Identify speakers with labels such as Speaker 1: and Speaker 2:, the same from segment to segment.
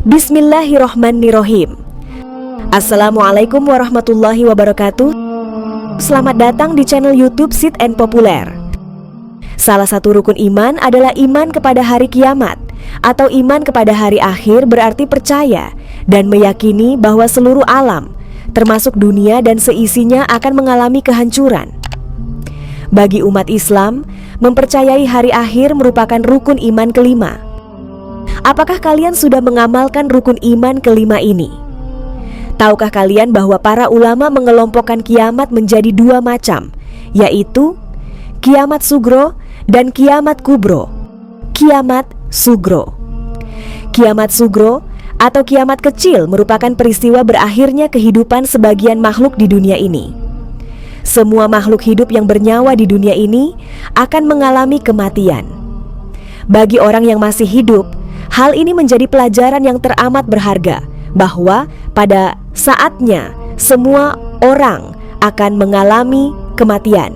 Speaker 1: Bismillahirrohmanirrohim. Assalamualaikum warahmatullahi wabarakatuh. Selamat datang di channel YouTube Sit and Populer. Salah satu rukun iman adalah iman kepada hari kiamat, atau iman kepada hari akhir berarti percaya dan meyakini bahwa seluruh alam, termasuk dunia dan seisinya akan mengalami kehancuran. Bagi umat Islam, mempercayai hari akhir merupakan rukun iman kelima. Apakah kalian sudah mengamalkan rukun iman kelima ini? Tahukah kalian bahwa para ulama mengelompokkan kiamat menjadi dua macam, yaitu kiamat sugro dan kiamat kubro. Kiamat sugro. Kiamat sugro atau kiamat kecil merupakan peristiwa berakhirnya kehidupan sebagian makhluk di dunia ini. Semua makhluk hidup yang bernyawa di dunia ini akan mengalami kematian. Bagi orang yang masih hidup, hal ini menjadi pelajaran yang teramat berharga, bahwa pada saatnya semua orang akan mengalami kematian.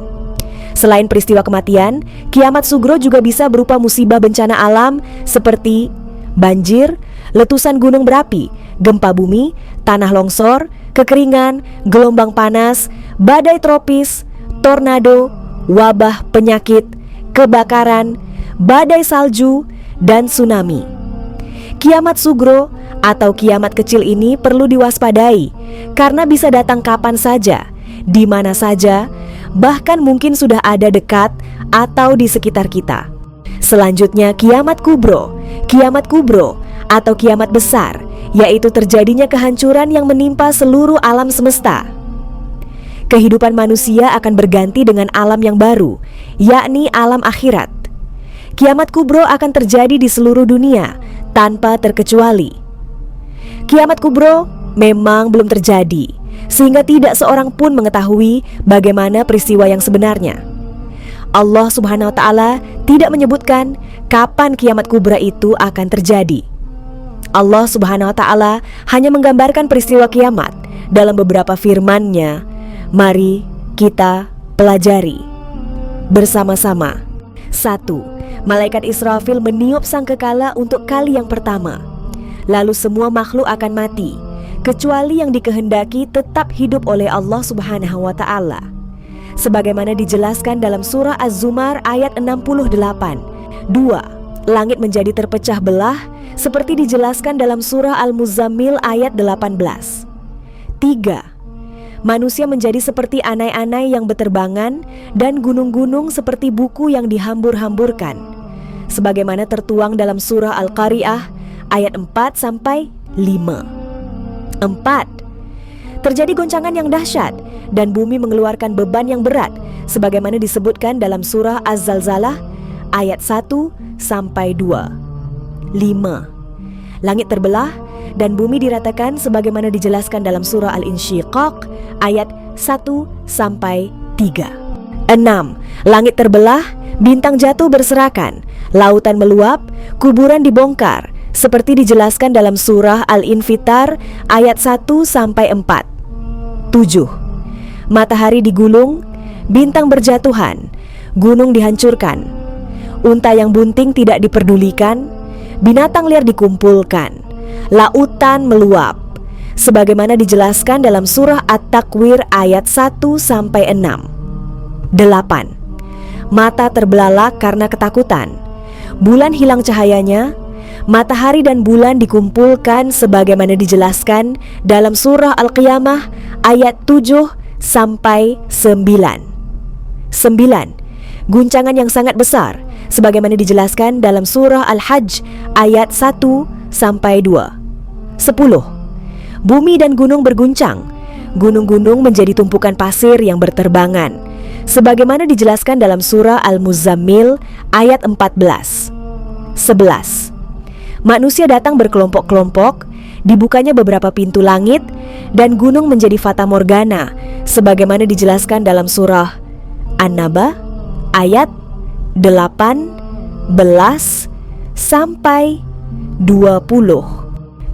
Speaker 1: Selain peristiwa kematian, kiamat sugro juga bisa berupa musibah bencana alam seperti banjir, letusan gunung berapi, gempa bumi, tanah longsor, kekeringan, gelombang panas, badai tropis, tornado, wabah penyakit, kebakaran, badai salju, dan tsunami. Kiamat sugro atau kiamat kecil ini perlu diwaspadai karena bisa datang kapan saja, di mana saja, bahkan mungkin sudah ada dekat atau di sekitar kita. Selanjutnya kiamat kubro. Kiamat kubro atau kiamat besar, yaitu terjadinya kehancuran yang menimpa seluruh alam semesta. Kehidupan manusia akan berganti dengan alam yang baru, yakni alam akhirat. Kiamat kubro akan terjadi di seluruh dunia tanpa terkecuali. Kiamat kubro memang belum terjadi, sehingga tidak seorang pun mengetahui bagaimana peristiwa yang sebenarnya. Allah Subhanahu wa Ta'ala tidak menyebutkan kapan kiamat kubra itu akan terjadi. Allah Subhanahu wa Ta'ala hanya menggambarkan peristiwa kiamat dalam beberapa firman-Nya. Mari kita pelajari bersama-sama. 1. Malaikat Israfil meniup sangkakala untuk kali yang pertama. Lalu semua makhluk akan mati, kecuali yang dikehendaki tetap hidup oleh Allah Subhanahu wa Ta'ala. Sebagaimana dijelaskan dalam surah Az-Zumar ayat 68. 2. Langit menjadi terpecah belah seperti dijelaskan dalam surah Al-Muzammil ayat 18. 3. Manusia menjadi seperti anai-anai yang beterbangan dan gunung-gunung seperti buku yang dihambur-hamburkan, sebagaimana tertuang dalam surah Al-Qari'ah ayat 4-5. 4. Terjadi goncangan yang dahsyat dan bumi mengeluarkan beban yang berat, sebagaimana disebutkan dalam surah Az-Zalzalah ayat 1-2. 5. Langit terbelah dan bumi diratakan sebagaimana dijelaskan dalam surah Al-Insyiqaq ayat 1-3. 6. Langit terbelah, bintang jatuh berserakan, lautan meluap, kuburan dibongkar, seperti dijelaskan dalam surah Al-Infitar ayat 1-4. 7. Matahari digulung, bintang berjatuhan, gunung dihancurkan, unta yang bunting tidak diperdulikan, binatang liar dikumpulkan, lautan meluap, sebagaimana dijelaskan dalam surah At-Takwir ayat 1-6. 8. Mata terbelalak karena ketakutan, bulan hilang cahayanya, matahari dan bulan dikumpulkan sebagaimana dijelaskan dalam surah Al-Qiyamah ayat 7-9. 9. Guncangan yang sangat besar sebagaimana dijelaskan dalam surah Al-Hajj ayat 1-2. 10. Bumi dan gunung berguncang, gunung-gunung menjadi tumpukan pasir yang berterbangan, sebagaimana dijelaskan dalam surah Al-Muzammil ayat 14. 11. Manusia datang berkelompok-kelompok, dibukanya beberapa pintu langit, dan gunung menjadi fata morgana, sebagaimana dijelaskan dalam surah An-Naba ayat 18-20.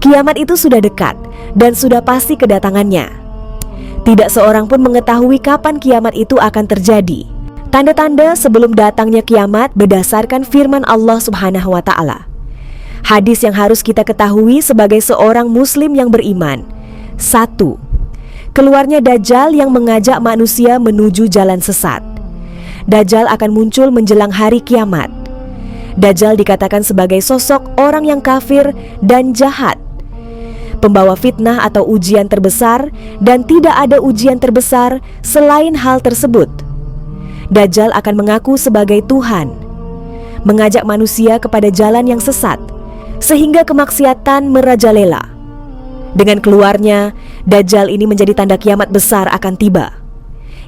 Speaker 1: Kiamat itu sudah dekat dan sudah pasti kedatangannya. Tidak seorang pun mengetahui kapan kiamat itu akan terjadi. Tanda-tanda sebelum datangnya kiamat berdasarkan firman Allah Subhanahu wa Ta'ala. Hadis yang harus kita ketahui sebagai seorang muslim yang beriman. 1. Keluarnya Dajjal yang mengajak manusia menuju jalan sesat. Dajjal akan muncul menjelang hari kiamat. Dajjal dikatakan sebagai sosok orang yang kafir dan jahat, pembawa fitnah atau ujian terbesar, dan tidak ada ujian terbesar selain hal tersebut. Dajjal akan mengaku sebagai Tuhan, mengajak manusia kepada jalan yang sesat, sehingga kemaksiatan merajalela. Dengan keluarnya, Dajjal ini menjadi tanda kiamat besar akan tiba,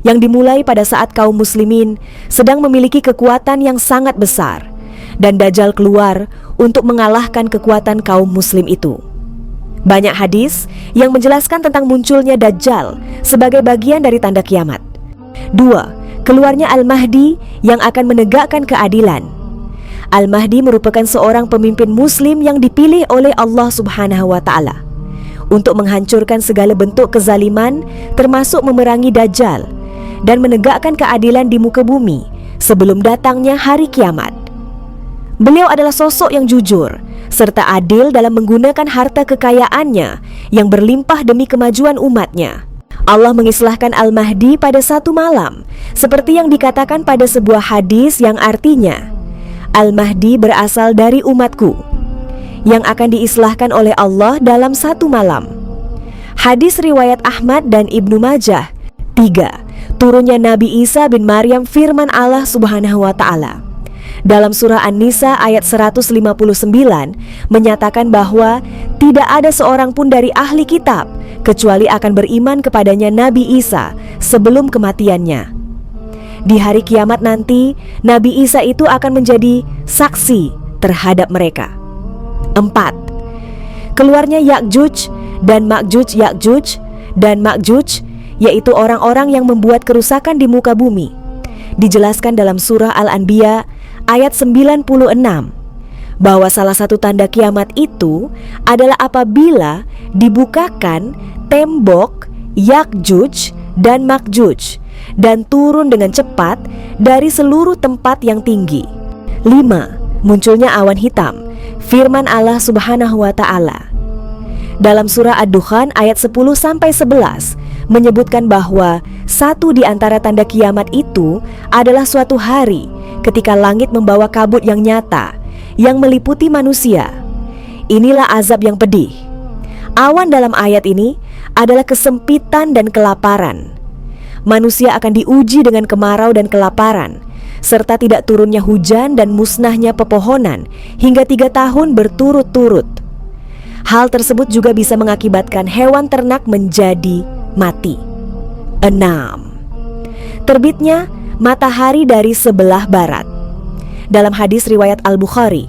Speaker 1: yang dimulai pada saat kaum muslimin sedang memiliki kekuatan yang sangat besar, dan Dajjal keluar untuk mengalahkan kekuatan kaum muslim itu. Banyak hadis yang menjelaskan tentang munculnya Dajjal sebagai bagian dari tanda kiamat. 2. Keluarnya Al-Mahdi yang akan menegakkan keadilan. Al-Mahdi merupakan seorang pemimpin muslim yang dipilih oleh Allah Subhanahu wa Ta'ala untuk menghancurkan segala bentuk kezaliman, termasuk memerangi Dajjal dan menegakkan keadilan di muka bumi sebelum datangnya hari kiamat. Beliau adalah sosok yang jujur serta adil dalam menggunakan harta kekayaannya yang berlimpah demi kemajuan umatnya. Allah mengislahkan Al-Mahdi pada satu malam, seperti yang dikatakan pada sebuah hadis yang artinya, Al-Mahdi berasal dari umatku, yang akan diislahkan oleh Allah dalam satu malam. Hadis riwayat Ahmad dan Ibnu Majah. 3. Turunnya Nabi Isa bin Maryam, firman Allah Subhanahu wa Ta'ala dalam surah An-Nisa ayat 159 menyatakan bahwa tidak ada seorang pun dari ahli kitab kecuali akan beriman kepadanya Nabi Isa sebelum kematiannya. Di hari kiamat nanti, Nabi Isa itu akan menjadi saksi terhadap mereka. 4. Keluarnya Ya'juj dan Ma'juj. Ya'juj dan Ma'juj yaitu orang-orang yang membuat kerusakan di muka bumi. Dijelaskan dalam surah Al-Anbiya ayat 96 bahwa salah satu tanda kiamat itu adalah apabila dibukakan tembok Ya'juj dan Ma'juj dan turun dengan cepat dari seluruh tempat yang tinggi. 5. Munculnya awan hitam, firman Allah Subhanahu wa Ta'ala dalam surah Ad-Dukhan ayat 10-11 menyebutkan bahwa satu di antara tanda kiamat itu adalah suatu hari ketika langit membawa kabut yang nyata yang meliputi manusia. Inilah azab yang pedih. Awan dalam ayat ini adalah kesempitan dan kelaparan. Manusia akan diuji dengan kemarau dan kelaparan, serta tidak turunnya hujan dan musnahnya pepohonan hingga 3 tahun berturut-turut. Hal tersebut juga bisa mengakibatkan hewan ternak menjadi mati. 6. Terbitnya matahari dari sebelah barat. Dalam hadis riwayat Al-Bukhari,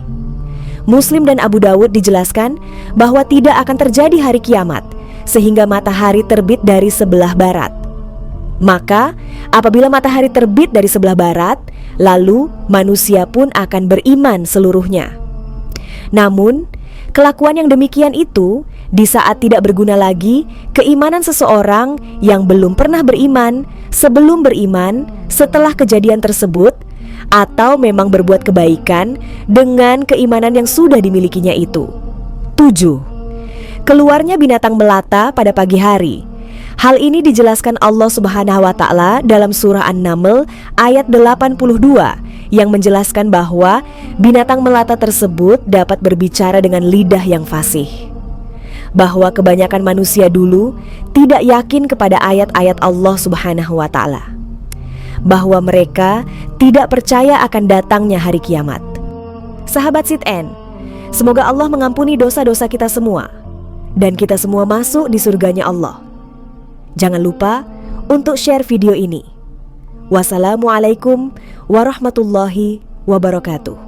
Speaker 1: Muslim dan Abu Dawud dijelaskan bahwa tidak akan terjadi hari kiamat sehingga matahari terbit dari sebelah barat. Maka apabila matahari terbit dari sebelah barat, lalu manusia pun akan beriman seluruhnya. Namun kelakuan yang demikian itu di saat tidak berguna lagi keimanan seseorang yang belum pernah beriman, sebelum beriman, setelah kejadian tersebut, atau memang berbuat kebaikan dengan keimanan yang sudah dimilikinya itu. 7. Keluarnya binatang melata pada pagi hari. Hal ini dijelaskan Allah Subhanahu wa Ta'ala dalam surah An-Naml ayat 82 yang menjelaskan bahwa binatang melata tersebut dapat berbicara dengan lidah yang fasih. Bahwa kebanyakan manusia dulu tidak yakin kepada ayat-ayat Allah Subhanahu wa Ta'ala, bahwa mereka tidak percaya akan datangnya hari kiamat. Sahabat Sit-En, semoga Allah mengampuni dosa-dosa kita semua dan kita semua masuk di surganya Allah. Jangan lupa untuk share video ini. Wassalamualaikum warahmatullahi wabarakatuh.